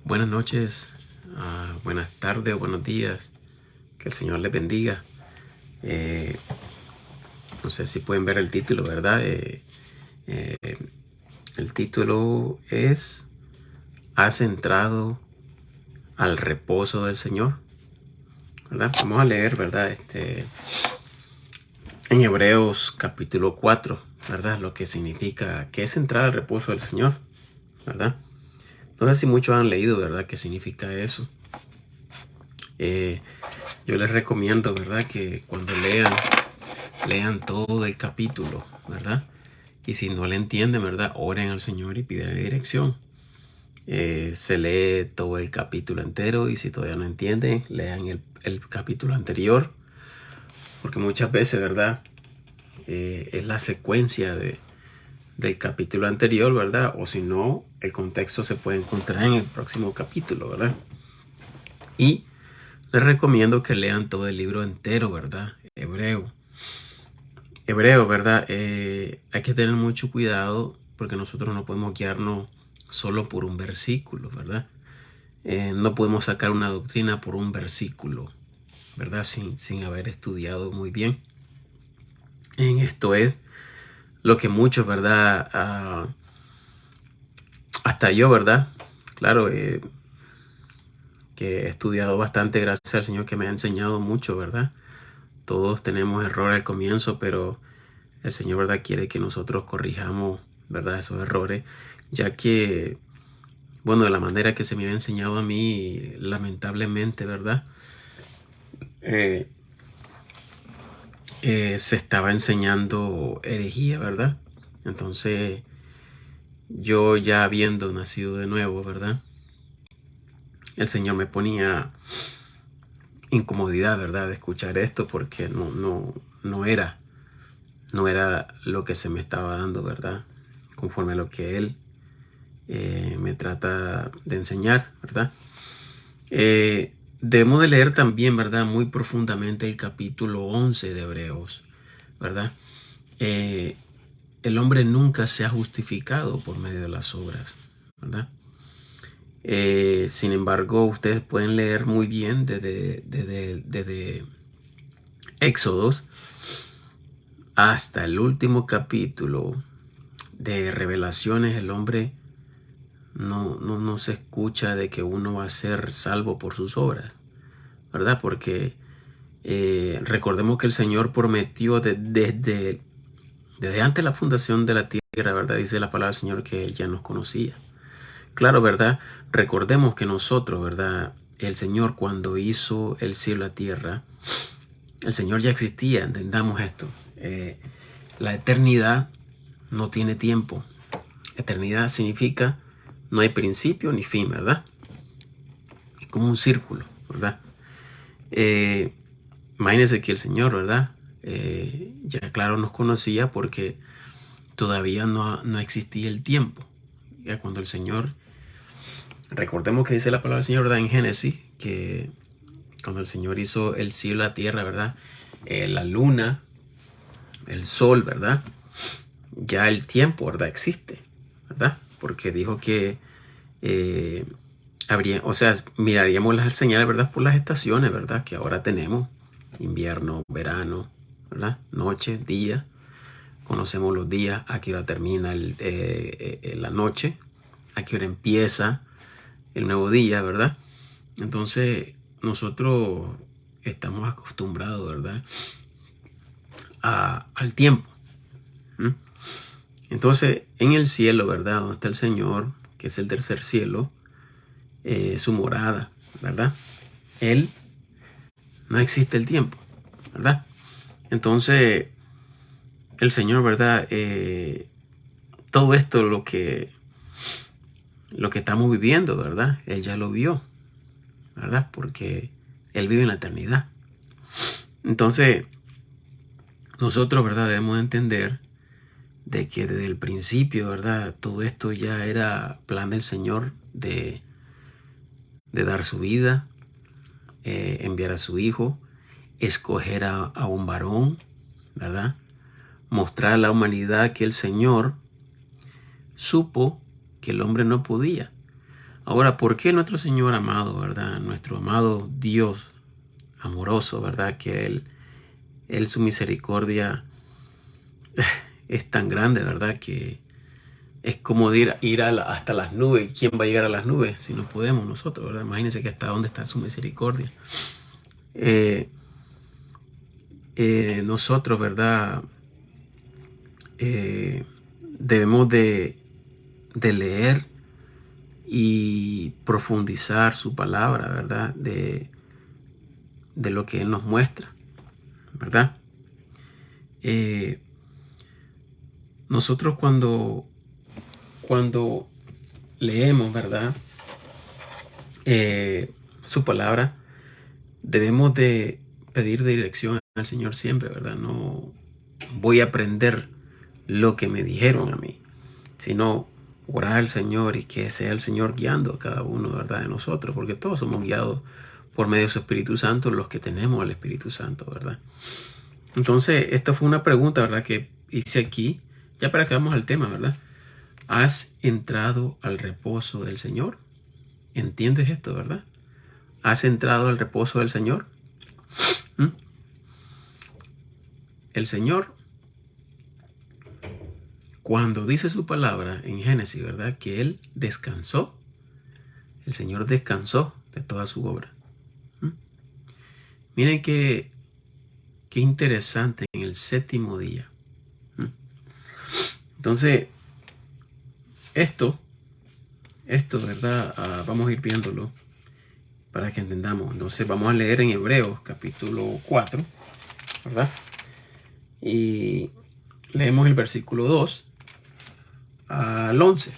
Buenas noches, buenas tardes o buenos días. Que el Señor les bendiga. Eh, no sé si pueden ver el título, ¿verdad? El título es ¿Has entrado al reposo del Señor? ¿Verdad? Vamos a leer, ¿verdad? En Hebreos capítulo 4, ¿verdad? Lo que significa, ¿qué es entrar al reposo del Señor? ¿Verdad? No sé si muchos han leído, ¿verdad? ¿Qué significa eso? Yo les recomiendo, ¿verdad? Que cuando lean todo el capítulo, ¿verdad? Y si no le entienden, ¿verdad? Oren al Señor y piden dirección. Se lee todo el capítulo entero y si todavía no entienden, lean el capítulo anterior. Porque muchas veces, ¿verdad? Es la secuencia del capítulo anterior, ¿verdad? O si no, el contexto se puede encontrar en el próximo capítulo, ¿verdad? Y les recomiendo que lean todo el libro entero, ¿verdad? Hebreo, ¿verdad? Hay que tener mucho cuidado porque nosotros no podemos guiarnos solo por un versículo, ¿verdad? No podemos sacar una doctrina por un versículo, ¿verdad? Sin haber estudiado muy bien. En esto es lo que muchos, ¿verdad? Hasta yo, ¿verdad? Claro, que he estudiado bastante, gracias al Señor que me ha enseñado mucho, ¿verdad? Todos tenemos errores al comienzo, pero el Señor, ¿verdad? Quiere que nosotros corrijamos, ¿verdad? Esos errores, ya que, bueno, de la manera que se me había enseñado a mí, lamentablemente, ¿verdad? Se estaba enseñando herejía, ¿verdad? Entonces, yo ya habiendo nacido de nuevo, ¿verdad? El Señor me ponía incomodidad, ¿verdad? De escuchar esto porque no era lo que se me estaba dando, ¿verdad? Conforme a lo que Él me trata de enseñar, ¿verdad? Debemos de leer también, ¿verdad? Muy profundamente el capítulo 11 de Hebreos, ¿verdad? El hombre nunca se ha justificado por medio de las obras, ¿verdad? Sin embargo, ustedes pueden leer muy bien desde Éxodos hasta el último capítulo de Revelaciones. El hombre no se escucha de que uno va a ser salvo por sus obras, ¿verdad? Porque recordemos que el Señor prometió desde antes de la fundación de la tierra, ¿verdad? Dice la palabra del Señor que ya nos conocía. Claro, ¿verdad? Recordemos que nosotros, ¿verdad? El Señor cuando hizo el cielo y la tierra, el Señor ya existía, entendamos esto. La eternidad no tiene tiempo. Eternidad significa no hay principio ni fin, ¿verdad? Es como un círculo, ¿verdad? Imagínense que el Señor, ¿verdad? Ya claro nos conocía porque todavía no existía el tiempo. Ya cuando el Señor, recordemos que dice la palabra del Señor, ¿verdad? En Génesis, que cuando el Señor hizo el cielo y la tierra, ¿verdad? La luna, el sol, ¿verdad? Ya el tiempo, ¿verdad? Existe, ¿verdad? Porque dijo que miraríamos las señales, ¿verdad? Por las estaciones, ¿verdad? Que ahora tenemos, invierno, verano, ¿verdad? Noche, día. Conocemos los días, a qué hora termina la noche, a qué hora empieza el nuevo día, ¿verdad? Entonces, nosotros estamos acostumbrados, ¿verdad? Al tiempo. ¿Mm? Entonces, en el cielo, ¿verdad? Donde está el Señor, que es el tercer cielo, su morada, ¿verdad? Él no existe el tiempo, ¿verdad? Entonces, el Señor, ¿verdad? Todo esto lo que estamos viviendo, ¿verdad? Él ya lo vio, ¿verdad? Porque Él vive en la eternidad. Entonces, nosotros, ¿verdad? Debemos entender de que desde el principio, ¿verdad? Todo esto ya era plan del Señor de dar su vida, enviar a su Hijo, escoger a un varón, ¿verdad? Mostrar a la humanidad que el Señor supo que el hombre no podía. Ahora, ¿por qué nuestro Señor amado, verdad? Nuestro amado Dios amoroso, ¿verdad? Que Él su misericordia es tan grande, ¿verdad? Que es como ir hasta las nubes. ¿Quién va a llegar a las nubes si no podemos nosotros, ¿verdad? Imagínense que hasta dónde está su misericordia. Nosotros, ¿verdad? Debemos de leer y profundizar su palabra, ¿verdad? De lo que Él nos muestra, ¿verdad? Nosotros cuando leemos, ¿verdad? Su palabra, debemos de pedir dirección al Señor siempre, ¿verdad? No voy a aprender lo que me dijeron a mí, sino orar al Señor y que sea el Señor guiando a cada uno, ¿verdad? De nosotros, porque todos somos guiados por medio de su Espíritu Santo, los que tenemos al Espíritu Santo, ¿verdad? Entonces, esta fue una pregunta, ¿verdad? Que hice aquí, ya para que vamos al tema, ¿verdad? ¿Has entrado al reposo del Señor? ¿Entiendes esto, verdad? ¿Has entrado al reposo del Señor? ¿Mm? El Señor, cuando dice su palabra en Génesis, ¿verdad? Que Él descansó. El Señor descansó de toda su obra. ¿Mm? Miren qué interesante en el séptimo día. ¿Mm? Entonces, esto, ¿verdad? Vamos a ir viéndolo para que entendamos. Entonces, vamos a leer en Hebreos capítulo 4, ¿verdad? Y leemos el versículo 2 al 11.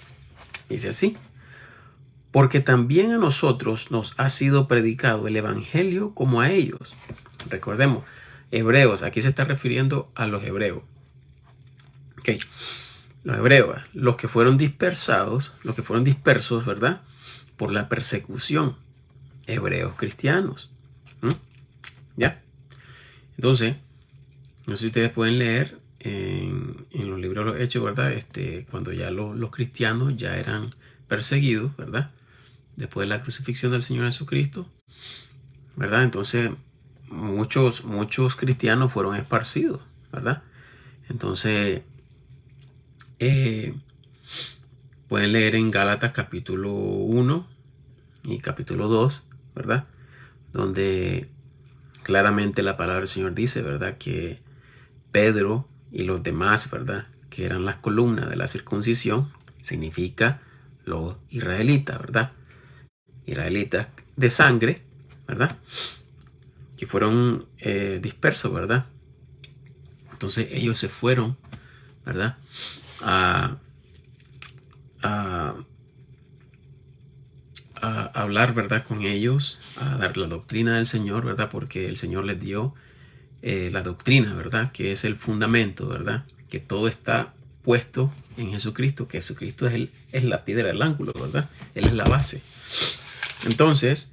Dice así: porque también a nosotros nos ha sido predicado el evangelio como a ellos. Recordemos, hebreos, aquí se está refiriendo a los hebreos. Ok, los hebreos, los que fueron dispersos, ¿verdad? Por la persecución. Hebreos cristianos. ¿Ya? Entonces, no sé si ustedes pueden leer en los libros de los Hechos, ¿verdad? Cuando ya los cristianos ya eran perseguidos, ¿verdad? Después de la crucifixión del Señor Jesucristo, ¿verdad? Entonces, muchos cristianos fueron esparcidos, ¿verdad? Entonces, pueden leer en Gálatas capítulo 1 y capítulo 2, ¿verdad? Donde claramente la palabra del Señor dice, ¿verdad? Que Pedro y los demás, ¿verdad? Que eran las columnas de la circuncisión, significa los israelitas, ¿verdad? Israelitas de sangre, ¿verdad? Que fueron dispersos, ¿verdad? Entonces ellos se fueron, ¿verdad? A hablar, ¿verdad? Con ellos, a dar la doctrina del Señor, ¿verdad? Porque el Señor les dio la doctrina, ¿verdad? Que es el fundamento, ¿verdad? Que todo está puesto en Jesucristo, que Jesucristo es la piedra del ángulo, ¿verdad? Él es la base. Entonces,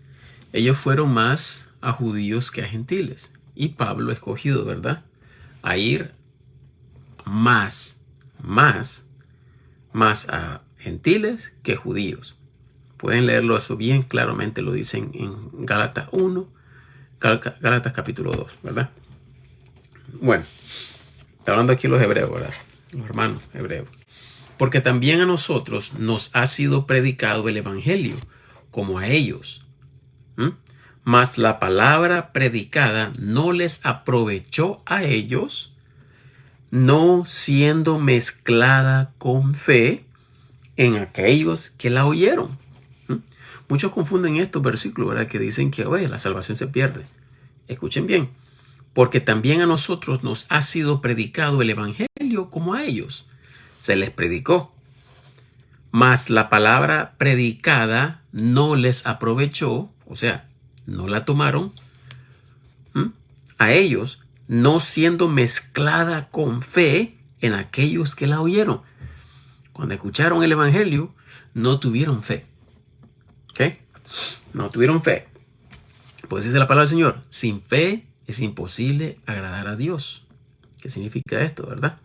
ellos fueron más a judíos que a gentiles. Y Pablo escogido, ¿verdad? A ir más a gentiles que judíos. Pueden leerlo eso bien claramente, lo dicen en Gálatas 1, Gálatas capítulo 2, ¿verdad? Bueno, está hablando aquí los hebreos, ¿verdad? Los hermanos hebreos. Porque también a nosotros nos ha sido predicado el evangelio, como a ellos. Mas la palabra predicada no les aprovechó a ellos, no siendo mezclada con fe en aquellos que la oyeron. Muchos confunden estos versículos, ¿verdad? Que dicen que la salvación se pierde. Escuchen bien. Porque también a nosotros nos ha sido predicado el evangelio como a ellos. Se les predicó. Mas la palabra predicada no les aprovechó, o sea, no la tomaron a ellos, no siendo mezclada con fe en aquellos que la oyeron. Cuando escucharon el evangelio, no tuvieron fe. ¿Ok? No tuvieron fe. Pues dice la palabra del Señor, sin fe es imposible agradar a Dios. ¿Qué significa esto, verdad?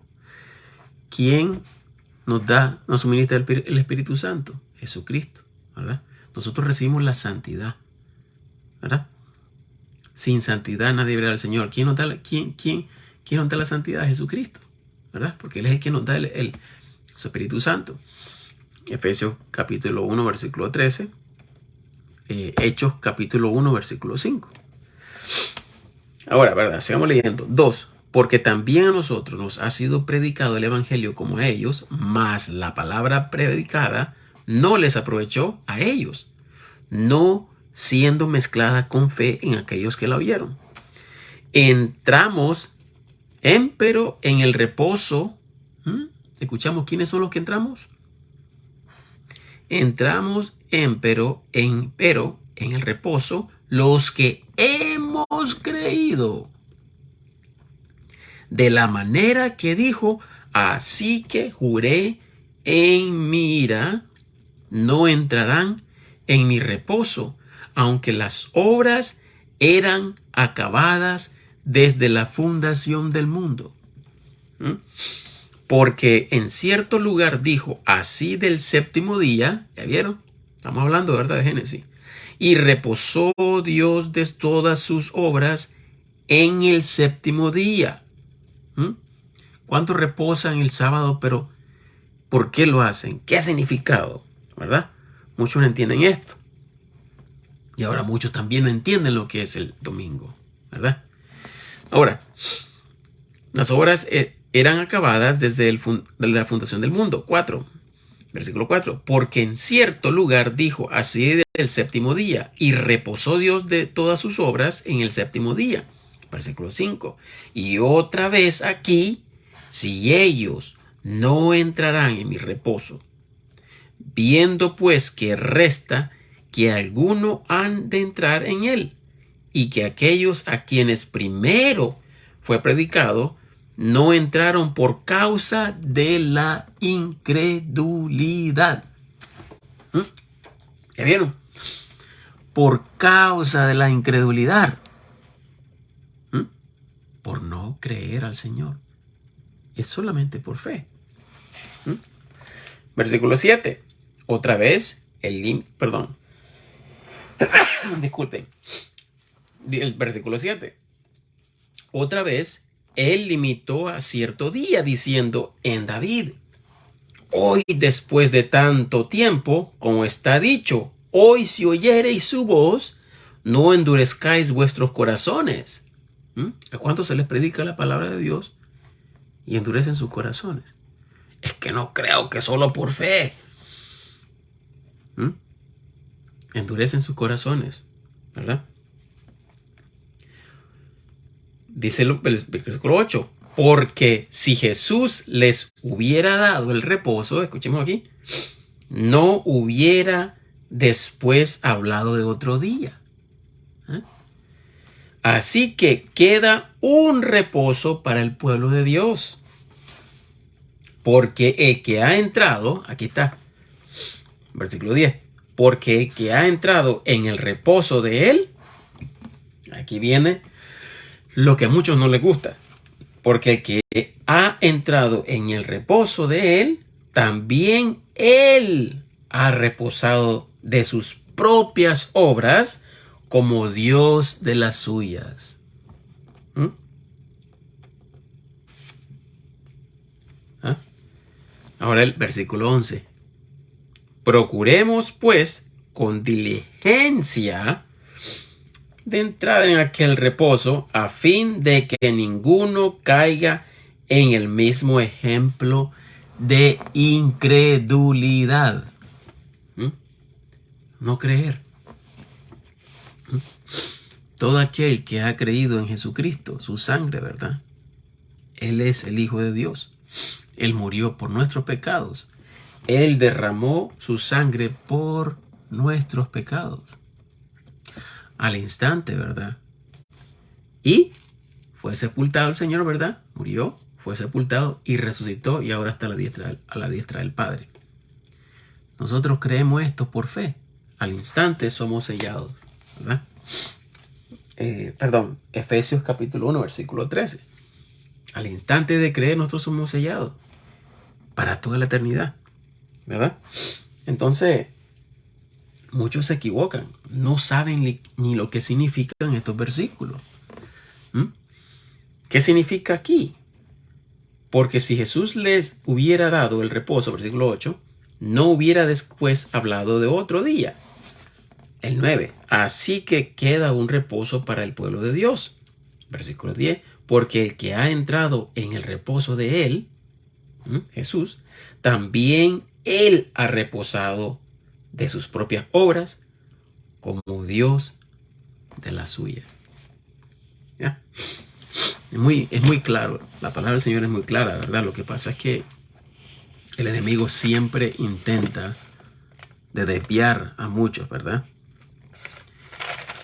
¿Quién nos suministra el Espíritu Santo? Jesucristo, ¿verdad? Nosotros recibimos la santidad, ¿verdad? Sin santidad nadie verá al Señor. ¿Quién nos da la santidad? Jesucristo, ¿verdad? Porque Él es el que nos da su Espíritu Santo. Efesios capítulo 1, versículo 13. Hechos capítulo 1, versículo 5. Ahora, ¿verdad? Sigamos leyendo. 2. Porque también a nosotros nos ha sido predicado el Evangelio como a ellos, mas la palabra predicada no les aprovechó a ellos, no siendo mezclada con fe en aquellos que la oyeron. Entramos, empero, en el reposo. ¿Escuchamos quiénes son los que entramos? Entramos, empero, en el reposo, los que hemos creído. De la manera que dijo, así que juré en mi ira, no entrarán en mi reposo, aunque las obras eran acabadas desde la fundación del mundo. Porque en cierto lugar dijo, así del séptimo día, ¿ya vieron? Estamos hablando, ¿verdad?, de Génesis. Y reposó Dios de todas sus obras en el séptimo día. ¿Cuántos reposan el sábado? Pero ¿por qué lo hacen? ¿Qué significado? ¿Verdad? Muchos no entienden esto. Y ahora muchos también no entienden lo que es el domingo, ¿verdad? Ahora, las obras eran acabadas desde la fundación del mundo. 4, versículo 4. Porque en cierto lugar dijo, así del séptimo día, y reposó Dios de todas sus obras en el séptimo día. Versículo 5. Y otra vez aquí, si ellos no entrarán en mi reposo, viendo pues que resta que alguno han de entrar en él, y que aquellos a quienes primero fue predicado no entraron por causa de la incredulidad. ¿Ya vieron? Por causa de la incredulidad. Por no creer al Señor. Es solamente por fe. Versículo 7. Otra vez, disculpen. El versículo 7. Otra vez, él limitó a cierto día, diciendo en David, hoy después de tanto tiempo, como está dicho, hoy si oyereis su voz, no endurezcáis vuestros corazones. ¿A cuántos se les predica la palabra de Dios y endurecen sus corazones? Es que no creo, que solo por fe. Endurecen sus corazones, ¿verdad? Dice el versículo 8, porque si Jesús les hubiera dado el reposo, escuchemos aquí, no hubiera después hablado de otro día. Así que queda un reposo para el pueblo de Dios. Porque el que ha entrado, aquí está, versículo 10, porque el que ha entrado en el reposo de él, aquí viene lo que a muchos no les gusta, porque el que ha entrado en el reposo de él, también él ha reposado de sus propias obras, como Dios de las suyas. Ahora el versículo 11. Procuremos, pues, con diligencia de entrar en aquel reposo, a fin de que ninguno caiga en el mismo ejemplo de incredulidad. No creer. Todo aquel que ha creído en Jesucristo, su sangre, ¿verdad? Él es el Hijo de Dios. Él murió por nuestros pecados. Él derramó su sangre por nuestros pecados. Al instante, ¿verdad? Y fue sepultado el Señor, ¿verdad? Murió, fue sepultado y resucitó y ahora está a la diestra del Padre. Nosotros creemos esto por fe. Al instante somos sellados, ¿verdad? Efesios capítulo 1, versículo 13. Al instante de creer nosotros somos sellados para toda la eternidad, ¿verdad? Entonces, muchos se equivocan, no saben ni lo que significan estos versículos. ¿Qué significa aquí? Porque si Jesús les hubiera dado el reposo, versículo 8, no hubiera después hablado de otro día. El 9, así que queda un reposo para el pueblo de Dios. Versículo 10, porque el que ha entrado en el reposo de él, Jesús, también él ha reposado de sus propias obras como Dios de la suya. ¿Ya? Es muy claro. La palabra del Señor es muy clara, ¿verdad? Lo que pasa es que el enemigo siempre intenta de desviar a muchos, ¿verdad?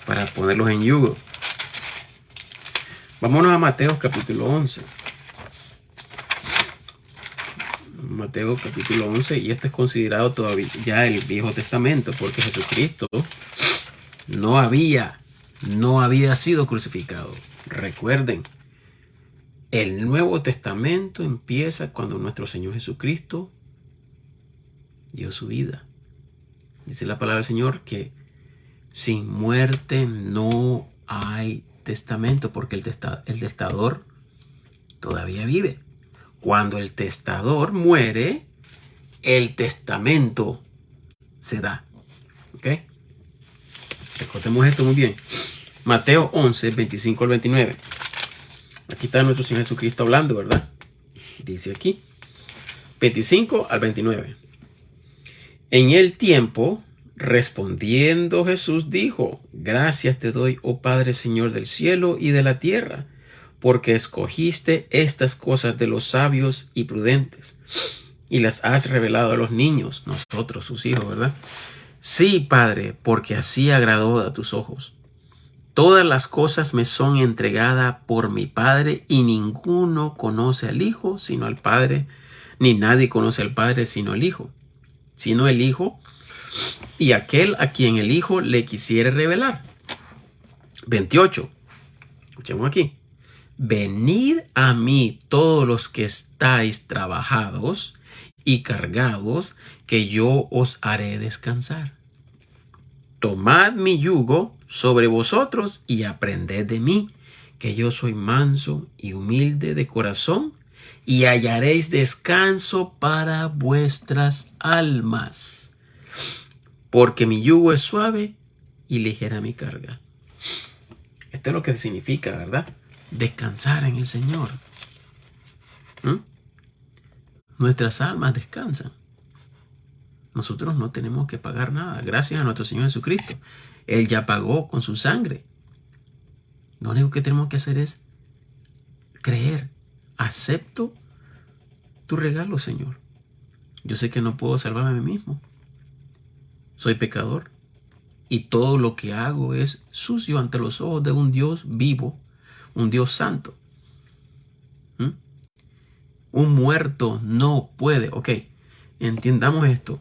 Para ponerlos en yugo. Vámonos a Mateo capítulo 11. Mateo capítulo 11, y esto es considerado todavía ya el Viejo Testamento, porque Jesucristo no había sido crucificado. Recuerden, el Nuevo Testamento empieza cuando nuestro Señor Jesucristo dio su vida. Dice la palabra del Señor que sin muerte no hay testamento, porque el testador todavía vive. Cuando el testador muere, el testamento se da. ¿Ok? Recordemos esto muy bien. Mateo 11, 25 al 29. Aquí está nuestro Señor Jesucristo hablando, ¿verdad? Dice aquí, 25 al 29. En el tiempo, respondiendo Jesús dijo, gracias te doy, oh Padre, Señor del cielo y de la tierra, porque escogiste estas cosas de los sabios y prudentes y las has revelado a los niños, nosotros sus hijos, ¿verdad? Sí, Padre, porque así agradó a tus ojos. Todas las cosas me son entregadas por mi Padre, y ninguno conoce al Hijo sino al Padre, ni nadie conoce al Padre sino el Hijo, y aquel a quien el Hijo le quisiere revelar. 28. Escuchemos aquí. Venid a mí todos los que estáis trabajados y cargados, que yo os haré descansar. Tomad mi yugo sobre vosotros y aprended de mí, que yo soy manso y humilde de corazón, y hallaréis descanso para vuestras almas. Porque mi yugo es suave y ligera mi carga. Esto es lo que significa, ¿verdad? Descansar en el Señor. Nuestras almas descansan. Nosotros no tenemos que pagar nada. Gracias a nuestro Señor Jesucristo. Él ya pagó con su sangre. Lo único que tenemos que hacer es creer. Acepto tu regalo, Señor. Yo sé que no puedo salvarme a mí mismo. Soy pecador. Y todo lo que hago es sucio ante los ojos de un Dios vivo, un Dios santo. Un muerto no puede. Ok, entendamos esto.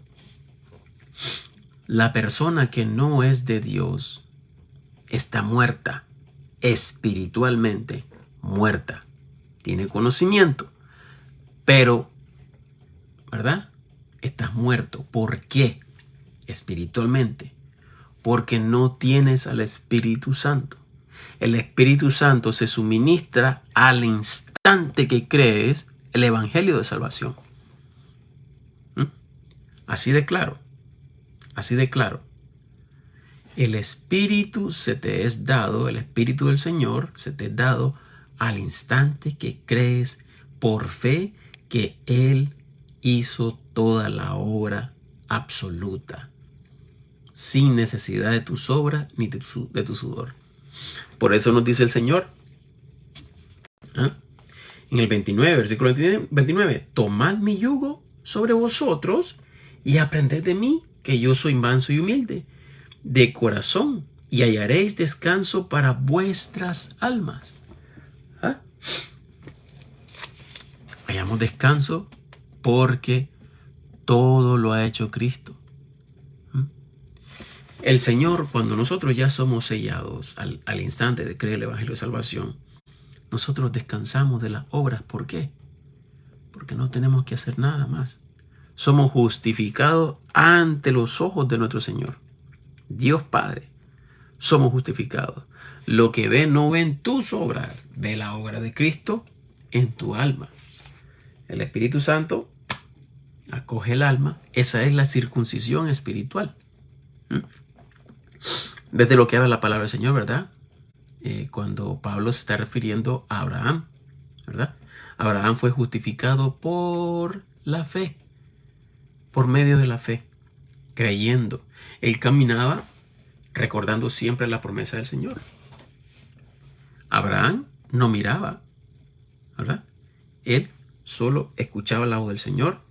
La persona que no es de Dios está muerta, espiritualmente muerta. Tiene conocimiento, pero, ¿verdad? Estás muerto. ¿Por qué? Espiritualmente. Porque no tienes al Espíritu Santo. El Espíritu Santo se suministra al instante que crees el Evangelio de salvación. Así de claro. Así de claro. El Espíritu se te es dado, el Espíritu del Señor se te es dado al instante que crees por fe que Él hizo toda la obra absoluta, sin necesidad de tus obras ni de tu sudor. Por eso nos dice el Señor, en el 29, versículo 29, tomad mi yugo sobre vosotros y aprended de mí, que yo soy manso y humilde de corazón, y hallaréis descanso para vuestras almas. Hallamos descanso porque todo lo ha hecho Cristo. El Señor, cuando nosotros ya somos sellados al instante de creer el Evangelio de salvación, nosotros descansamos de las obras. ¿Por qué? Porque no tenemos que hacer nada más. Somos justificados ante los ojos de nuestro Señor. Dios Padre, somos justificados. Lo que ve no ven tus obras, ve la obra de Cristo en tu alma. El Espíritu Santo acoge el alma. Esa es la circuncisión espiritual. Desde lo que habla la palabra del Señor, ¿verdad? Cuando Pablo se está refiriendo a Abraham, ¿verdad? Abraham fue justificado por la fe, por medio de la fe, creyendo. Él caminaba recordando siempre la promesa del Señor. Abraham no miraba, ¿verdad? Él solo escuchaba la voz del Señor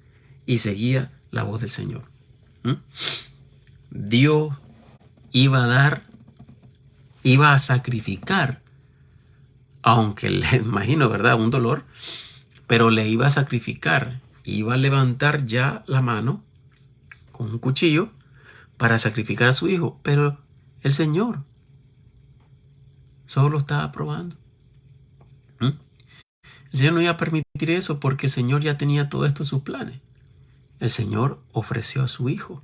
y seguía la voz del Señor. Dios iba a sacrificar, aunque le imagino, ¿verdad? Un dolor, pero le iba a sacrificar, iba a levantar ya la mano con un cuchillo para sacrificar a su hijo, pero el Señor solo estaba probando. El Señor no iba a permitir eso porque el Señor ya tenía todo esto en sus planes. El Señor ofreció a su hijo.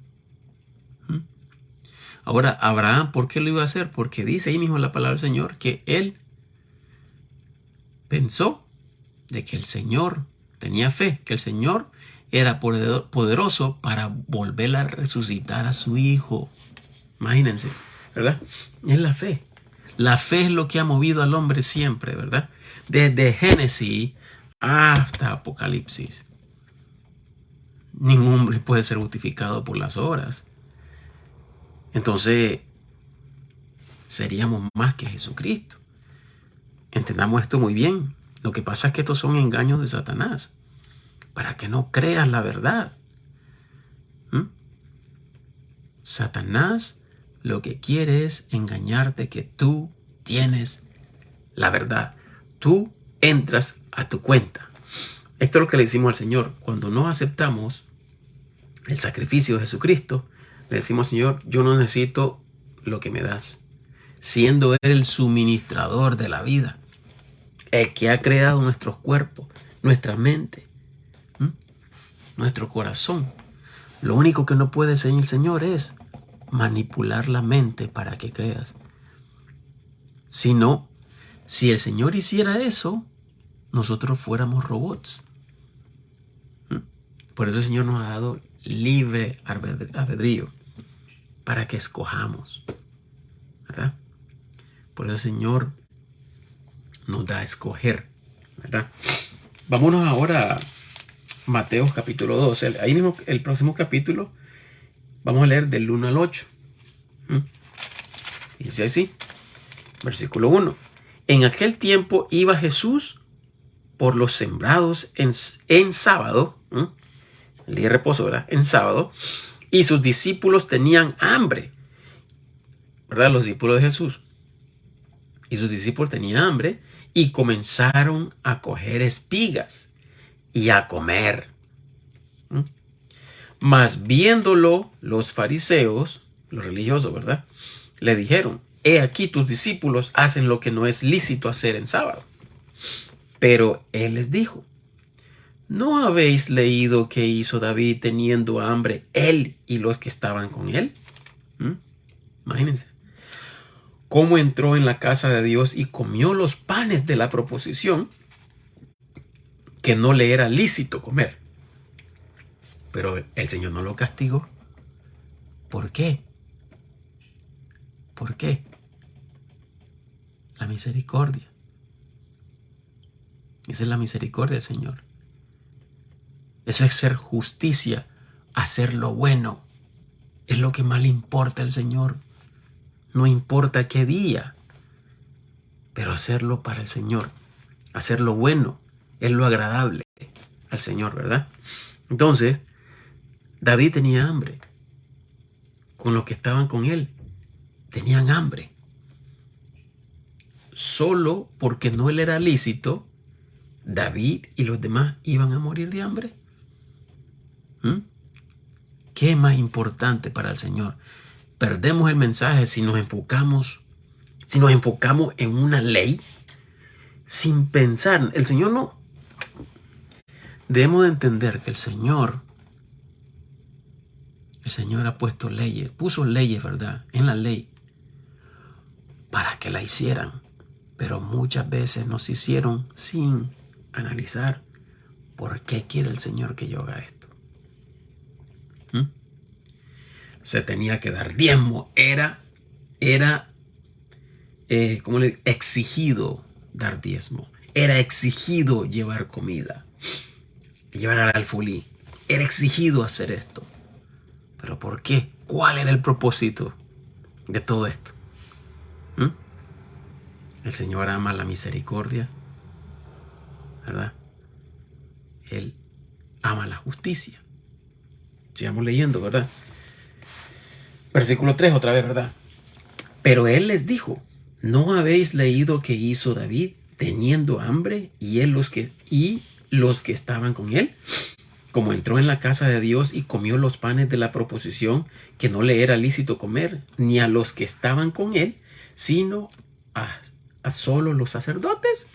Ahora, Abraham, ¿por qué lo iba a hacer? Porque dice ahí mismo la palabra del Señor que él pensó de que el Señor tenía fe, que el Señor era poderoso para volver a resucitar a su hijo. Imagínense, ¿verdad? Es la fe. La fe es lo que ha movido al hombre siempre, ¿verdad? Desde Génesis hasta Apocalipsis. Ningún hombre puede ser justificado por las obras. Entonces, seríamos más que Jesucristo. Entendamos esto muy bien. Lo que pasa es que estos son engaños de Satanás, para que no creas la verdad. Satanás lo que quiere es engañarte que tú tienes la verdad. Tú entras a tu cuenta. Esto es lo que le decimos al Señor. Cuando no aceptamos el sacrificio de Jesucristo, le decimos, Señor, yo no necesito lo que me das. Siendo Él el suministrador de la vida, el que ha creado nuestros cuerpos, nuestra mente, nuestro corazón. Lo único que no puede hacer el Señor es manipular la mente para que creas. Sino, si el Señor hiciera eso, nosotros fuéramos robots. Por eso el Señor nos ha dado libre albedrío para que escojamos, ¿verdad? Por eso el Señor nos da a escoger, ¿verdad? Vámonos ahora a Mateo capítulo 12. Ahí mismo, el próximo capítulo, vamos a leer del 1 al 8. Dice así, versículo 1. En aquel tiempo iba Jesús por los sembrados en sábado, el día de reposo, ¿verdad? En sábado, y sus discípulos tenían hambre, ¿verdad? Los discípulos de Jesús. Y sus discípulos tenían hambre y comenzaron a coger espigas y a comer. Mas viéndolo los fariseos, los religiosos, ¿verdad? Le dijeron, he aquí tus discípulos hacen lo que no es lícito hacer en sábado. Pero él les dijo, ¿no habéis leído qué hizo David teniendo hambre él y los que estaban con él? Imagínense. Cómo entró en la casa de Dios y comió los panes de la proposición que no le era lícito comer. Pero el Señor no lo castigó. ¿Por qué? ¿Por qué? La misericordia. Esa es la misericordia del Señor. Eso es ser justicia, hacer lo bueno. Es lo que más le importa al Señor. No importa qué día, pero hacerlo para el Señor. Hacer lo bueno es lo agradable al Señor, ¿verdad? Entonces, David tenía hambre. Con los que estaban con él, tenían hambre. Solo porque no le era lícito, David y los demás iban a morir de hambre. ¿Qué es más importante para el Señor? Perdemos el mensaje si nos enfocamos en una ley sin pensar. El Señor no. Debemos de entender que el Señor El Señor ha puesto leyes, puso leyes, ¿verdad? En la ley para que la hicieran. Pero muchas veces nos hicieron sin analizar por qué quiere el Señor que yo haga esto. Se tenía que dar diezmo. Era como exigido dar diezmo. Era exigido llevar comida, llevar al alfolí. Era exigido hacer esto. ¿Pero por qué? ¿Cuál era el propósito de todo esto? El Señor ama la misericordia, ¿verdad? Él ama la justicia. Sigamos leyendo, ¿verdad? Versículo 3 otra vez, ¿verdad? Pero Él les dijo, ¿no habéis leído que hizo David teniendo hambre y los que estaban con él? Como entró en la casa de Dios y comió los panes de la proposición que no le era lícito comer, ni a los que estaban con él, sino a solo los sacerdotes.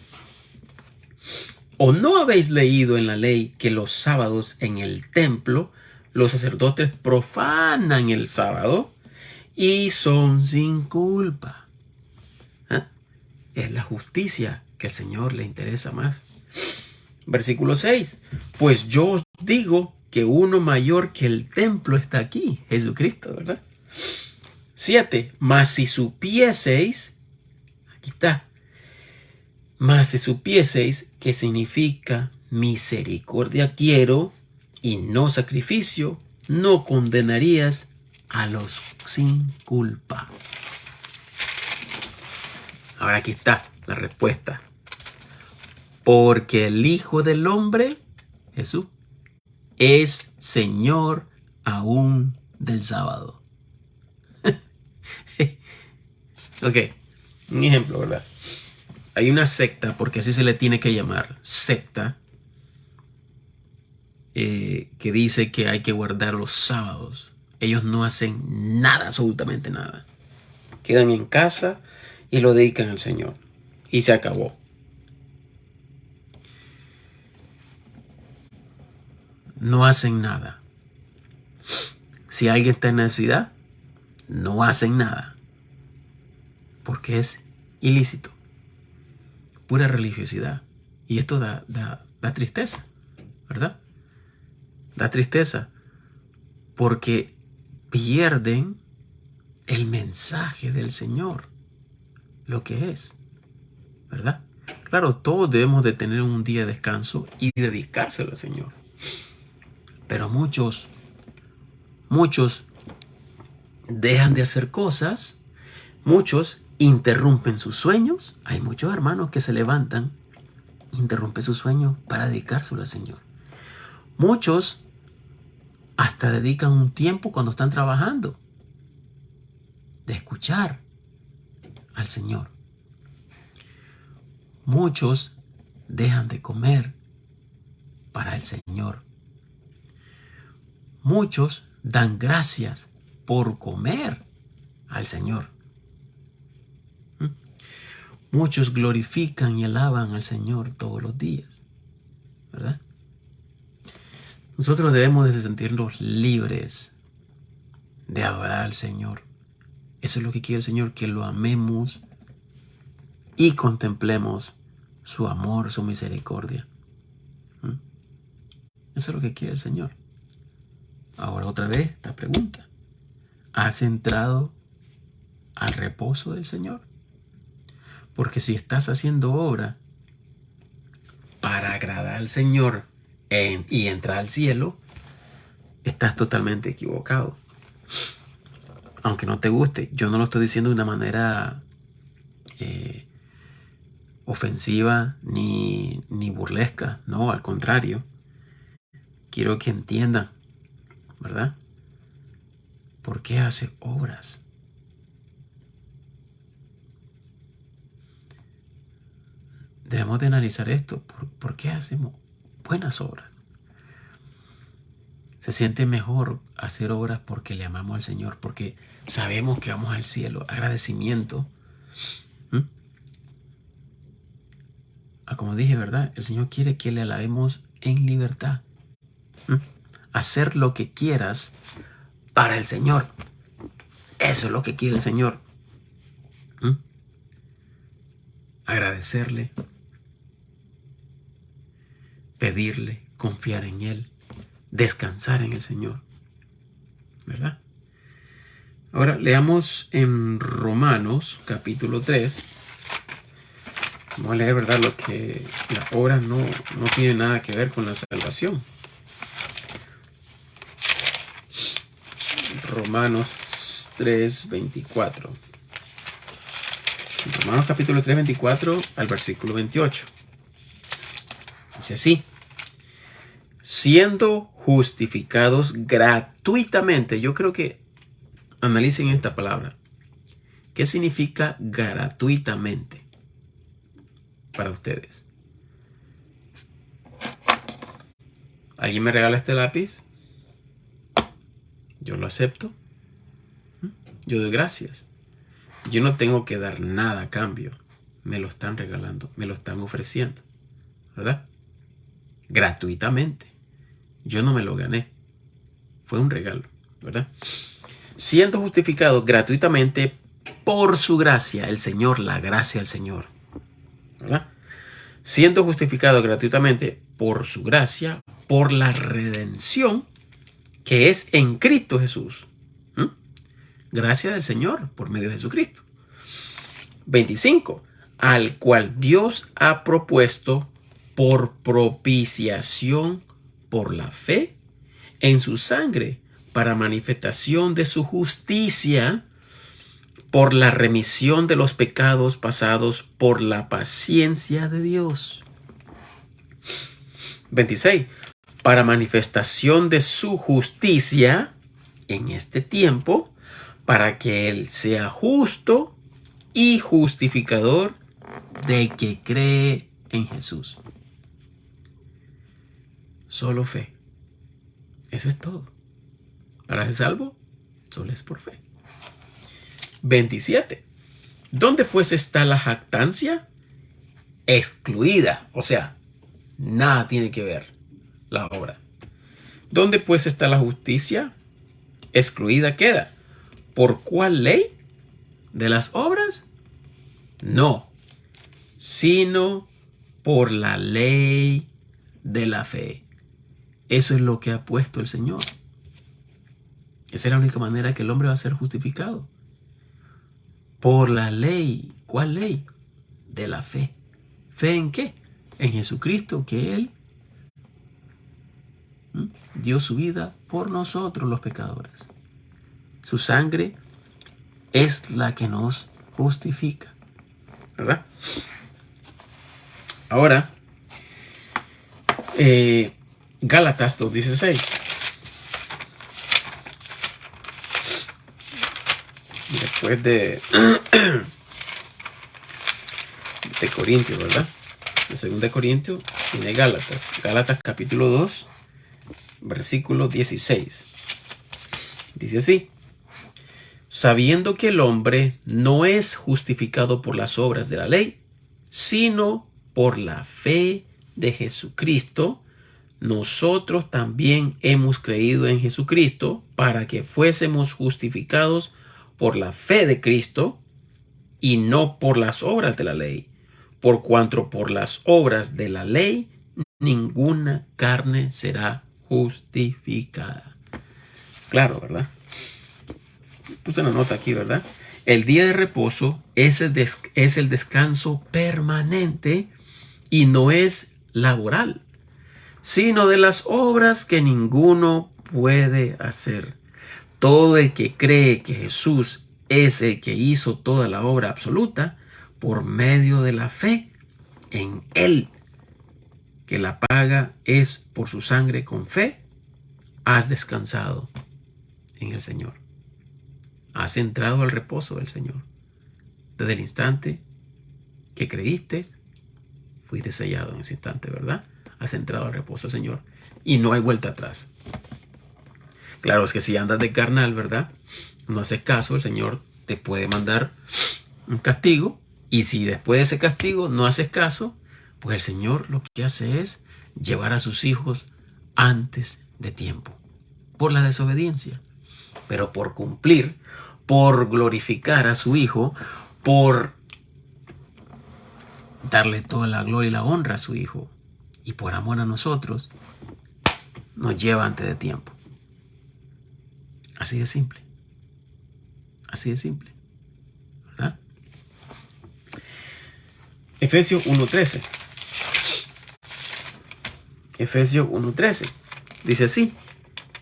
¿O no habéis leído en la ley que los sábados en el templo los sacerdotes profanan el sábado y son sin culpa? Es la justicia que al Señor le interesa más. Versículo 6. Pues yo os digo que uno mayor que el templo está aquí, Jesucristo, ¿verdad? 7. Mas si supieseis, aquí está, mas si supieseis que significa misericordia quiero y no sacrificio, no condenarías a los sin culpa. Ahora aquí está la respuesta. Porque el Hijo del Hombre, Jesús, es Señor aún del sábado. Ok, un ejemplo, ¿verdad? Hay una secta, porque así se le tiene que llamar, secta, que dice que hay que guardar los sábados. Ellos no hacen nada, absolutamente nada. Quedan en casa y lo dedican al Señor. Y se acabó. No hacen nada. Si alguien está en necesidad, no hacen nada. Porque es ilícito. Pura religiosidad. Y esto da tristeza, ¿verdad? Da tristeza. Porque pierden el mensaje del Señor. Lo que es, ¿verdad? Claro, todos debemos de tener un día de descanso y dedicárselo al Señor. Pero muchos dejan de hacer cosas. Muchos interrumpen sus sueños. Hay muchos hermanos que se levantan, interrumpen sus sueños para dedicárselo al Señor. Muchos hasta dedican un tiempo cuando están trabajando de escuchar al Señor. Muchos dejan de comer para el Señor. Muchos dan gracias por comer al Señor. Muchos glorifican y alaban al Señor todos los días, ¿verdad? Nosotros debemos de sentirnos libres de adorar al Señor. Eso es lo que quiere el Señor, que lo amemos y contemplemos su amor, su misericordia. Eso es lo que quiere el Señor. Ahora otra vez esta pregunta. ¿Has entrado al reposo del Señor? Porque si estás haciendo obra para agradar al Señor y entrar al cielo, estás totalmente equivocado. Aunque no te guste, yo no lo estoy diciendo de una manera ofensiva ni burlesca, no, al contrario. Quiero que entiendan, ¿verdad? ¿Por qué hace obras? Debemos de analizar esto. ¿Por qué hacemos buenas obras? Se siente mejor hacer obras porque le amamos al Señor, porque sabemos que vamos al cielo. Agradecimiento. Como dije, ¿verdad? El Señor quiere que le alabemos en libertad. Hacer lo que quieras para el Señor. Eso es lo que quiere el Señor. Agradecerle, pedirle, confiar en Él, descansar en el Señor, ¿verdad? Ahora leamos en Romanos capítulo 3. Vamos a leer, ¿verdad? Lo que las obras no tienen nada que ver con la salvación. Romanos 3:24. Romanos capítulo 3:24 al versículo 28. Dice así: siendo justificados gratuitamente. Yo creo que analicen esta palabra. ¿Qué significa gratuitamente para ustedes? ¿Alguien me regala este lápiz? Yo lo acepto. Yo doy gracias. Yo no tengo que dar nada a cambio. Me lo están regalando, me lo están ofreciendo, ¿verdad? Gratuitamente. Yo no me lo gané. Fue un regalo, ¿verdad? Siendo justificado gratuitamente por su gracia, el Señor, la gracia del Señor, ¿verdad? Siendo justificado gratuitamente por su gracia, por la redención que es en Cristo Jesús. Gracia del Señor por medio de Jesucristo. 25. Al cual Dios ha propuesto por propiciación por la fe en su sangre, para manifestación de su justicia, por la remisión de los pecados pasados, por la paciencia de Dios. 26. Para manifestación de su justicia en este tiempo, para que Él sea justo y justificador de que cree en Jesús. Solo fe. Eso es todo. Para ser salvo, solo es por fe. 27. ¿Dónde pues está la jactancia? Excluida. O sea, nada tiene que ver la obra. ¿Dónde pues está la justicia? Excluida queda. ¿Por cuál ley? ¿De las obras? No, sino por la ley de la fe. Eso es lo que ha puesto el Señor. Esa es la única manera que el hombre va a ser justificado. Por la ley. ¿Cuál ley? De la fe. ¿Fe en qué? En Jesucristo, que Él dio su vida por nosotros los pecadores. Su sangre es la que nos justifica, ¿verdad? Ahora, Gálatas 2:16. Después de Corintios, ¿verdad? De 2 Corintios tiene Gálatas. Gálatas capítulo 2, versículo 16. Dice así: sabiendo que el hombre no es justificado por las obras de la ley, sino por la fe de Jesucristo, nosotros también hemos creído en Jesucristo para que fuésemos justificados por la fe de Cristo y no por las obras de la ley, por cuanto por las obras de la ley ninguna carne será justificada. Claro, ¿verdad? Puse una nota aquí, ¿verdad? El día de reposo es el descanso permanente y no es laboral, sino de las obras que ninguno puede hacer. Todo el que cree que Jesús es el que hizo toda la obra absoluta por medio de la fe en Él, que la paga es por su sangre con fe, has descansado en el Señor. Has entrado al reposo del Señor. Desde el instante que creíste, fuiste sellado en ese instante, ¿verdad? Has entrado al reposo del Señor y no hay vuelta atrás. Claro, es que si andas de carnal, ¿verdad? No haces caso, el Señor te puede mandar un castigo, y si después de ese castigo no haces caso, pues el Señor lo que hace es llevar a sus hijos antes de tiempo, por la desobediencia. pero por cumplir, por glorificar a su Hijo, por darle toda la gloria y la honra a su Hijo, y por amor a nosotros, nos lleva antes de tiempo. Así de simple. Así de simple. ¿Verdad? Efesios 1:13. Efesios 1:13. Dice así: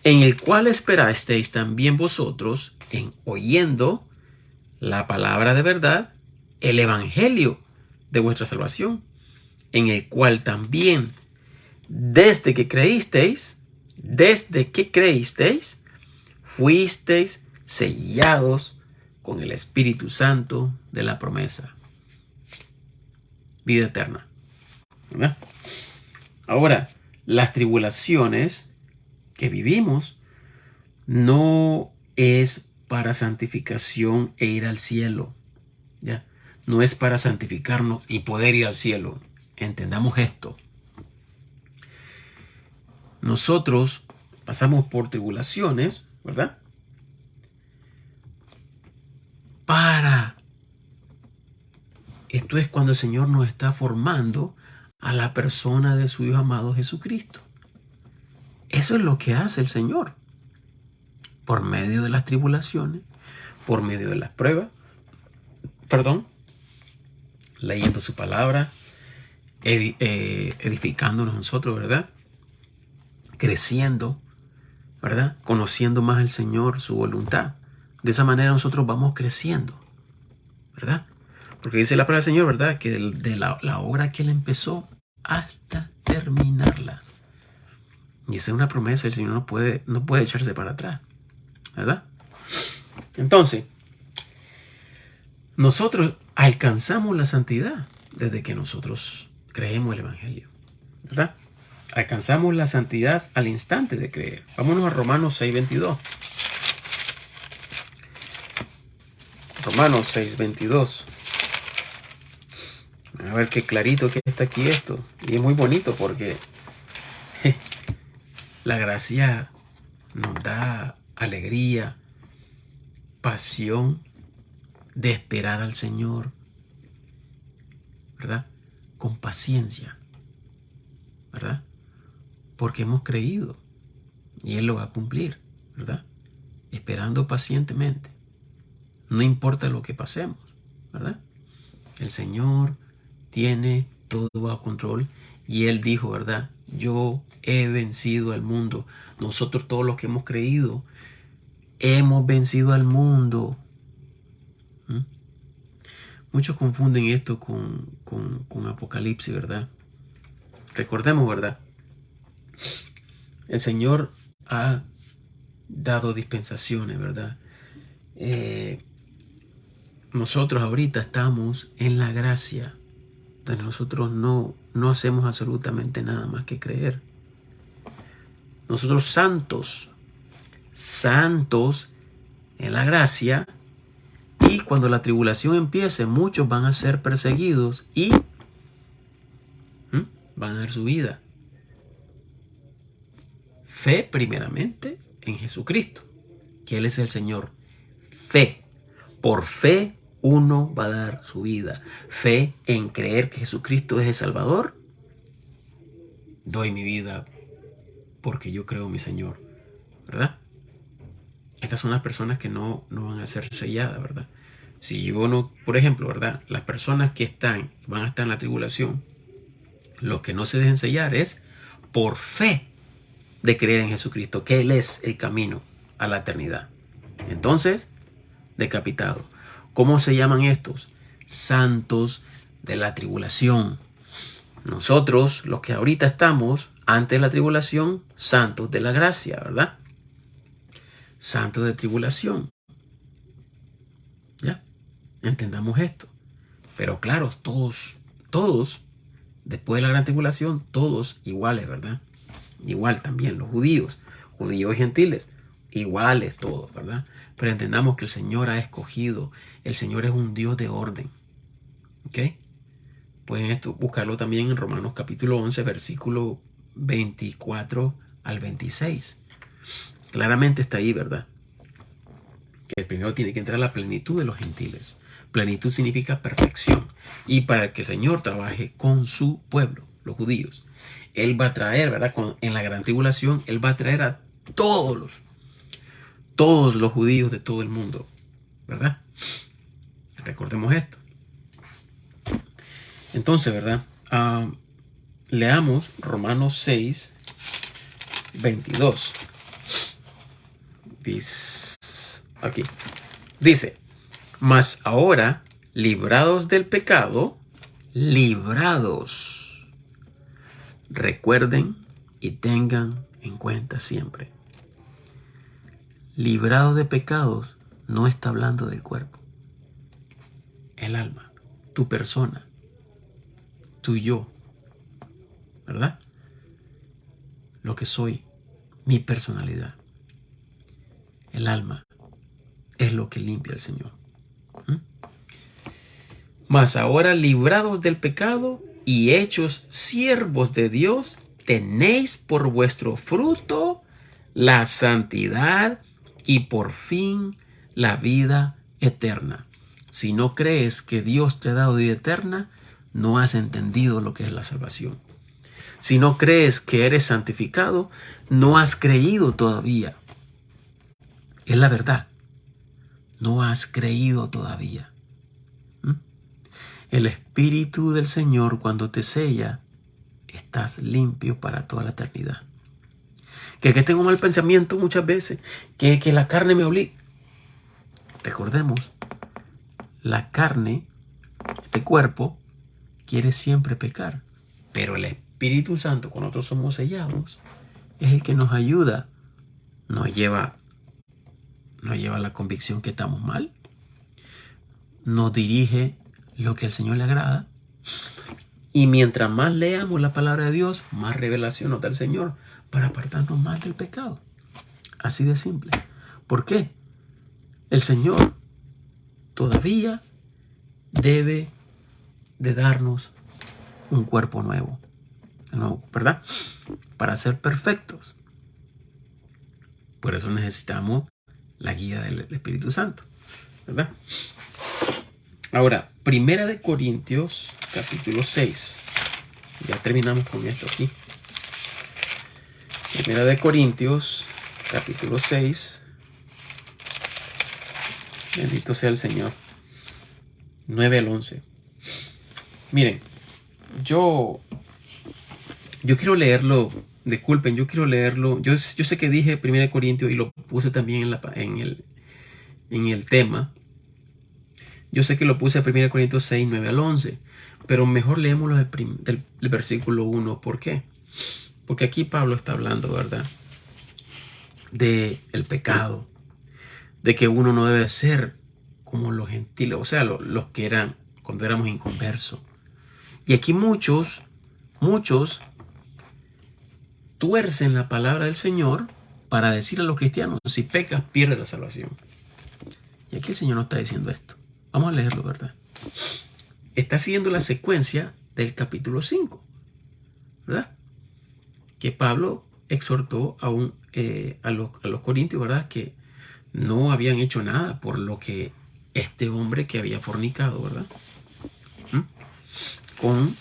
en el cual esperasteis también vosotros en oyendo la palabra de verdad, el evangelio de vuestra salvación, en el cual también desde que creísteis, fuisteis sellados con el Espíritu Santo de la promesa. Vida eterna. ¿Verdad? Ahora, las tribulaciones que vivimos no es para santificación e ir al cielo. ¿Ya? No es para santificarnos y poder ir al cielo. Entendamos esto. Nosotros pasamos por tribulaciones, ¿verdad? Esto es cuando el Señor nos está formando a la persona de su Hijo amado Jesucristo. Eso es lo que hace el Señor. Por medio de las tribulaciones, por medio de las pruebas, leyendo su palabra, edificándonos nosotros, ¿verdad? Creciendo, ¿verdad? Conociendo más al Señor, su voluntad. De esa manera nosotros vamos creciendo, ¿verdad? Porque dice la palabra del Señor, ¿verdad? Que de la obra que Él empezó hasta terminarla. Y esa es una promesa, el Señor no puede echarse para atrás, ¿verdad? Entonces, nosotros alcanzamos la santidad desde que nosotros creemos el Evangelio, ¿verdad? Alcanzamos la santidad al instante de creer. Vámonos a Romanos 6:22. Romanos 6:22. A ver qué clarito que está aquí esto. Y es muy bonito porque la gracia nos da alegría, pasión de esperar al Señor, ¿verdad? Con paciencia, ¿verdad? Porque hemos creído y Él lo va a cumplir, ¿verdad? Esperando pacientemente. No importa lo que pasemos, ¿verdad? El Señor tiene todo bajo control y Él dijo, ¿verdad? Yo he vencido al mundo. Nosotros todos los que hemos creído, hemos vencido al mundo. Muchos confunden esto con Apocalipsis, ¿verdad? Recordemos, ¿verdad? El Señor ha dado dispensaciones, ¿verdad? Nosotros ahorita estamos en la gracia, donde nosotros no hacemos absolutamente nada más que creer. Nosotros santos en la gracia, y cuando la tribulación empiece, muchos van a ser perseguidos y van a dar su vida. Fe primeramente en Jesucristo, que Él es el Señor. Fe. Por fe uno va a dar su vida. Fe en creer que Jesucristo es el Salvador. Doy mi vida porque yo creo en mi Señor, ¿verdad? Estas son las personas que no van a ser selladas, ¿verdad? Si yo no, por ejemplo, ¿verdad? Las personas que van a estar en la tribulación, lo que no se dejen sellar es por fe de creer en Jesucristo, que Él es el camino a la eternidad. Entonces, decapitado. ¿Cómo se llaman estos? Santos de la tribulación. Nosotros, los que ahorita estamos antes de la tribulación, santos de la gracia, ¿verdad? Santos de tribulación. ¿Ya? Entendamos esto. Pero claro, todos, después de la gran tribulación, todos iguales, ¿verdad? Igual también los judíos y gentiles, iguales todos, ¿verdad? Pero entendamos que el Señor ha escogido, el Señor es un Dios de orden. ¿Ok? Pueden buscarlo también en Romanos capítulo 11, versículo 24 al 26. Claramente está ahí, ¿verdad? porque primero tiene que entrar la plenitud de los gentiles. Plenitud significa perfección. Y para que el Señor trabaje con su pueblo, los judíos, Él va a traer, ¿verdad? En la gran tribulación, Él va a traer a todos los judíos de todo el mundo, ¿verdad? Recordemos esto. Entonces, ¿verdad? Leamos Romanos 6, 22. Dice, mas ahora, librados del pecado, librados, recuerden y tengan en cuenta siempre. Librados de pecados no está hablando del cuerpo, el alma, tu persona, tu yo, ¿verdad? Lo que soy, mi personalidad, el alma, es lo que limpia el Señor. Mas ahora, librados del pecado y hechos siervos de Dios, tenéis por vuestro fruto la santidad y por fin la vida eterna. Si no crees que Dios te ha dado vida eterna, no has entendido lo que es la salvación. Si no crees que eres santificado, no has creído todavía. Es la verdad. No has creído todavía. El Espíritu del Señor, cuando te sella, estás limpio para toda la eternidad. Que tengo mal pensamiento muchas veces, que la carne me obliga. Recordemos, la carne, este cuerpo, quiere siempre pecar. Pero el Espíritu Santo, cuando nosotros somos sellados, es el que nos ayuda. Nos lleva a la convicción que estamos mal. Nos dirige lo que al Señor le agrada. Y mientras más leamos la palabra de Dios, más revelación nos da el Señor para apartarnos más del pecado. Así de simple. ¿Por qué? El Señor todavía debe de darnos un cuerpo nuevo, ¿verdad? Para ser perfectos. Por eso necesitamos la guía del Espíritu Santo, ¿verdad? Ahora, Primera de Corintios, capítulo 6. Ya terminamos con esto aquí. Primera de Corintios, capítulo 6. Bendito sea el Señor. 9 al 11. Miren, yo quiero leerlo. Disculpen, yo quiero leerlo. Yo sé que dije 1 Corintios y lo puse también en el tema. Yo sé que lo puse 1 Corintios 6, 9 al 11. Pero mejor leémoslo del versículo 1. ¿Por qué? Porque aquí Pablo está hablando, ¿verdad? De el pecado. De que uno no debe ser como los gentiles. O sea, los que eran cuando éramos inconversos. Y aquí muchos tuercen la palabra del Señor para decir a los cristianos, si pecas, pierdes la salvación. Y aquí el Señor no está diciendo esto. Vamos a leerlo, ¿verdad? Está siguiendo la secuencia del capítulo 5, ¿verdad? Que Pablo exhortó a los corintios, ¿verdad? Que no habían hecho nada por lo que este hombre que había fornicado, ¿verdad? Con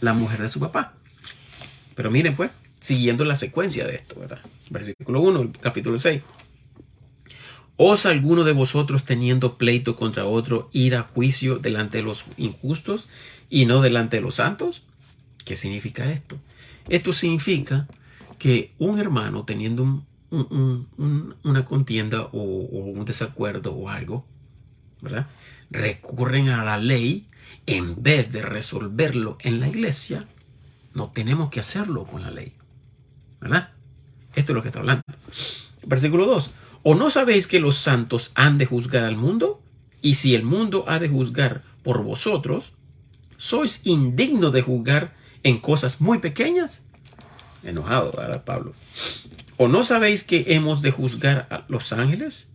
la mujer de su papá. Pero miren pues, siguiendo la secuencia de esto, ¿verdad? Versículo 1, capítulo 6. ¿Os alguno de vosotros teniendo pleito contra otro ir a juicio delante de los injustos y no delante de los santos? ¿Qué significa esto? Esto significa que un hermano teniendo una contienda o un desacuerdo o algo, ¿verdad? Recurren a la ley en vez de resolverlo en la iglesia. No tenemos que hacerlo con la ley, ¿verdad? Esto es lo que está hablando. Versículo 2. ¿O no sabéis que los santos han de juzgar al mundo? Y si el mundo ha de juzgar por vosotros, ¿sois indignos de juzgar en cosas muy pequeñas? Enojado, ¿verdad, Pablo? ¿O no sabéis que hemos de juzgar a los ángeles?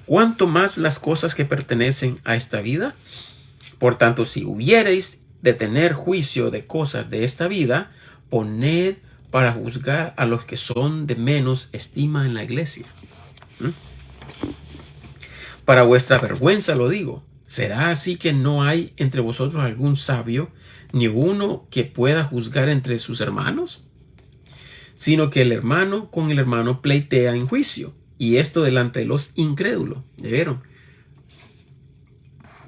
¿Cuánto más las cosas que pertenecen a esta vida? Por tanto, si hubierais de tener juicio de cosas de esta vida, poned para juzgar a los que son de menos estima en la iglesia. Para vuestra vergüenza lo digo. ¿Será así que no hay entre vosotros algún sabio, ni uno que pueda juzgar entre sus hermanos? Sino que el hermano con el hermano pleitea en juicio, y esto delante de los incrédulos. ¿Ya vieron?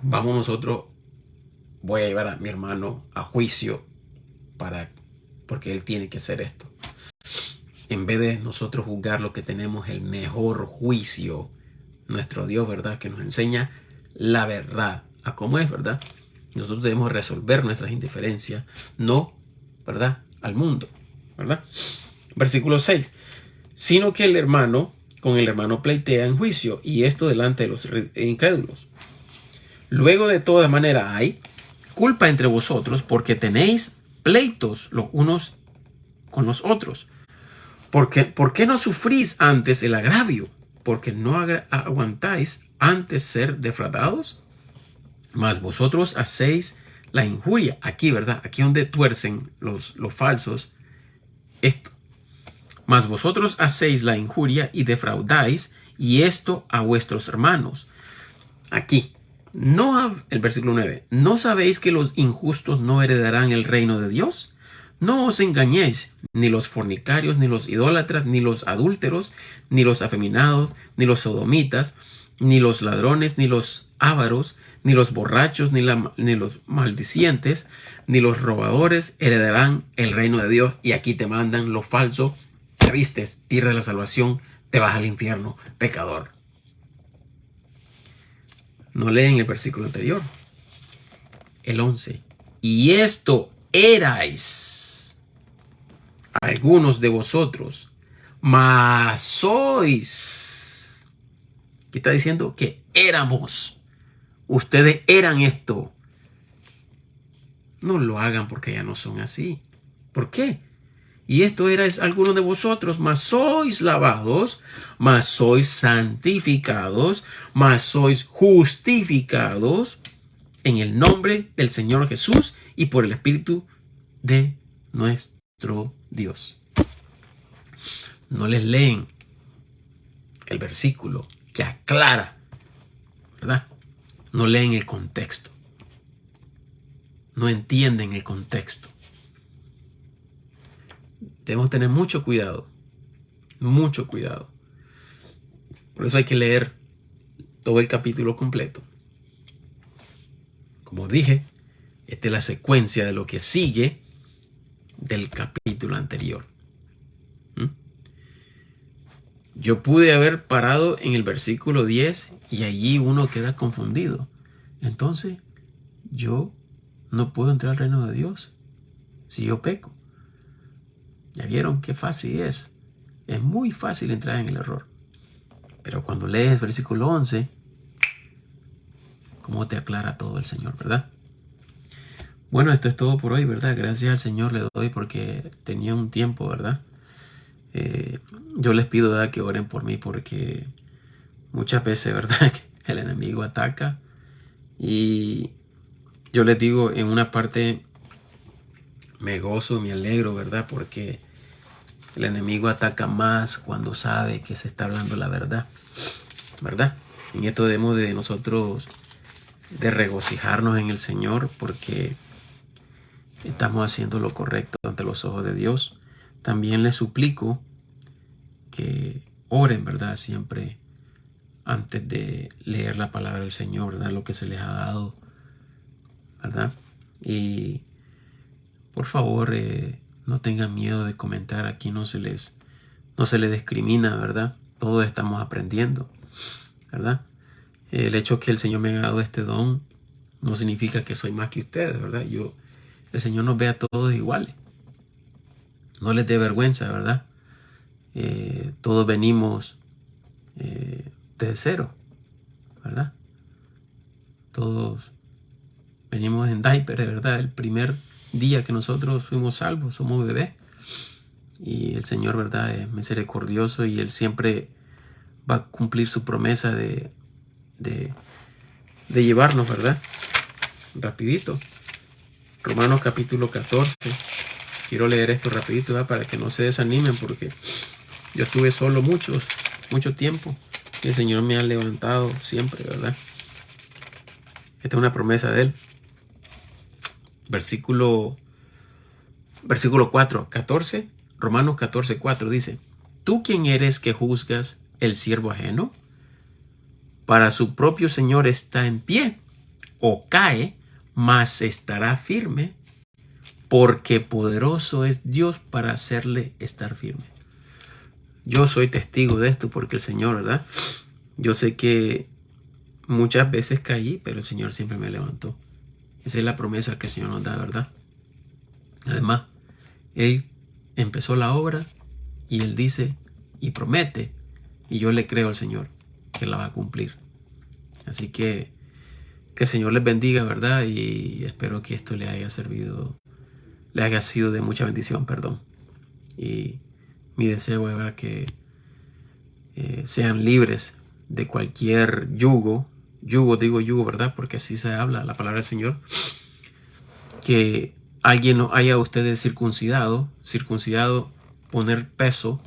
Vamos nosotros, voy a llevar a mi hermano a juicio porque él tiene que hacer esto. En vez de nosotros juzgar lo que tenemos el mejor juicio, nuestro Dios, ¿verdad? Que nos enseña la verdad a cómo es, ¿verdad? Nosotros debemos resolver nuestras indiferencias, no, ¿verdad? Al mundo, ¿verdad? Versículo 6. Sino que el hermano con el hermano pleitea en juicio, y esto delante de los incrédulos. Luego de toda manera hay culpa entre vosotros, porque tenéis pleitos los unos con los otros. ¿Por qué no sufrís antes el agravio? Porque no aguantáis antes ser defraudados. Mas vosotros hacéis la injuria. Aquí, ¿verdad? Aquí donde tuercen los falsos esto. Mas vosotros hacéis la injuria y defraudáis, y esto a vuestros hermanos. Aquí. El versículo 9. ¿No sabéis que los injustos no heredarán el reino de Dios? No os engañéis, ni los fornicarios, ni los idólatras, ni los adúlteros, ni los afeminados, ni los sodomitas, ni los ladrones, ni los ávaros, ni los borrachos, ni los maldicientes, ni los robadores heredarán el reino de Dios. Y aquí te mandan lo falso, te vistes, pierdes la salvación, te vas al infierno, pecador. No leen el versículo anterior, el 11. Y esto erais algunos de vosotros, mas sois. ¿Qué está diciendo? Que éramos. Ustedes eran esto. No lo hagan porque ya no son así. ¿Por qué? Y esto erais algunos de vosotros, mas sois lavados, mas sois santificados, mas sois justificados en el nombre del Señor Jesús y por el Espíritu de nuestro Dios. No les leen el versículo que aclara, ¿verdad? No leen el contexto. No entienden el contexto. Debemos tener mucho cuidado. Mucho cuidado. Por eso hay que leer todo el capítulo completo. Como dije, esta es la secuencia de lo que sigue del capítulo anterior. Yo pude haber parado en el versículo 10 y allí uno queda confundido. Entonces, yo no puedo entrar al reino de Dios si yo peco. ¿Ya vieron qué fácil es? Es muy fácil entrar en el error. Pero cuando lees versículo 11, ¿cómo te aclara todo el Señor, verdad? Bueno, esto es todo por hoy, ¿verdad? Gracias al Señor le doy porque tenía un tiempo, ¿verdad? Yo les pido, ¿verdad?, que oren por mí porque muchas veces, ¿verdad?, que el enemigo ataca. Y yo les digo, en una parte me gozo, me alegro, ¿verdad? Porque el enemigo ataca más cuando sabe que se está hablando la verdad, ¿verdad? En esto debemos de nosotros de regocijarnos en el Señor porque estamos haciendo lo correcto ante los ojos de Dios. También les suplico que oren, ¿verdad? Siempre antes de leer la palabra del Señor, ¿verdad? Lo que se les ha dado, ¿verdad? Y por favor, no tengan miedo de comentar. Aquí no se les discrimina, ¿verdad? Todos estamos aprendiendo, ¿verdad? El hecho que el Señor me haya dado este don no significa que soy más que ustedes, ¿verdad? El Señor nos ve a todos iguales. No les dé vergüenza, ¿verdad? Todos venimos desde cero, ¿verdad? Todos venimos en diaper, ¿verdad? El primer día que nosotros fuimos salvos, somos bebés. Y el Señor, ¿verdad?, es misericordioso y Él siempre va a cumplir su promesa de llevarnos, ¿verdad? Rapidito. Romanos capítulo 14. Quiero leer esto rapidito, ¿verdad?, para que no se desanimen porque yo estuve solo mucho tiempo. El Señor me ha levantado siempre, ¿verdad? Esta es una promesa de Él. Versículo 4, 14, Romanos 14, 4 dice: ¿Tú quién eres que juzgas el siervo ajeno? Para su propio Señor está en pie, o cae, mas estará firme, porque poderoso es Dios para hacerle estar firme. Yo soy testigo de esto porque el Señor, ¿verdad? Yo sé que muchas veces caí, pero el Señor siempre me levantó. Esa es la promesa que el Señor nos da, ¿verdad? Además, Él empezó la obra y Él dice y promete, y yo le creo al Señor que la va a cumplir. Así que el Señor les bendiga, ¿verdad? Y espero que esto le haya servido, le haya sido de mucha bendición, perdón. Y mi deseo es, ¿verdad?, que sean libres de cualquier yugo, digo yugo, ¿verdad? Porque así se habla la palabra del Señor. Que alguien no haya ustedes circuncidado, poner peso,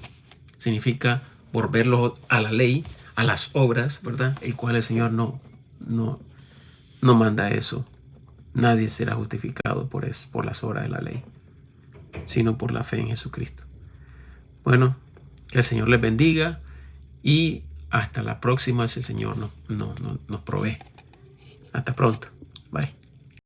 significa volverlo a la ley, a las obras, ¿verdad? El cual el Señor no manda eso. Nadie será justificado por las obras de la ley, sino por la fe en Jesucristo. Bueno, que el Señor les bendiga y hasta la próxima si el Señor nos provee. Hasta pronto. Bye.